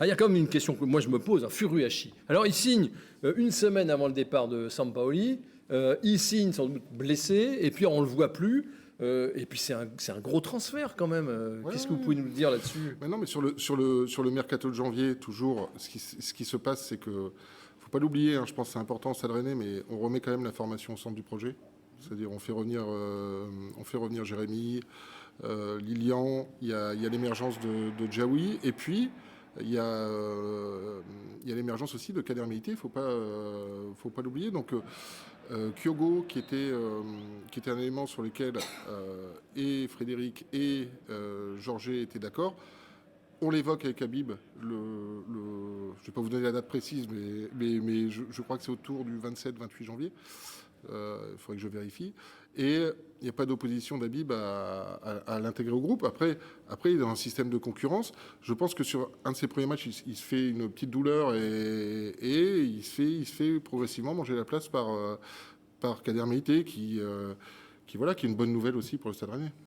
Ah, il y a quand même une question que moi je me pose, Furuhashi. Alors il signe une semaine avant le départ de Sampaoli, il signe sans doute blessé, et puis on le voit plus. Et puis c'est un gros transfert quand même. Ouais, Qu'est-ce que vous ouais. pouvez nous dire là-dessus? Mais non, mais sur le mercato de janvier, toujours, ce qui se passe, c'est que, faut pas l'oublier, hein, je pense que c'est important, ça drainer, mais on remet quand même la formation au centre du projet. C'est-à-dire, on fait revenir Jérémy, Lilian, il y a l'émergence de Djaoui, et puis il y a l'émergence aussi de Kader Meïté, faut pas l'oublier. Donc Kyogo, qui était un élément sur lequel et Frédéric et Georget étaient d'accord. On l'évoque avec Habib, je ne vais pas vous donner la date précise, mais je crois que c'est autour du 27-28 janvier. Il faudrait que je vérifie. Et il n'y a pas d'opposition d'Habib à l'intégrer au groupe. Après, il est dans un système de concurrence. Je pense que sur un de ses premiers matchs, il se fait une petite douleur et il se fait progressivement manger la place par Kader Meïté, qui est une bonne nouvelle aussi pour le Stade Rennais.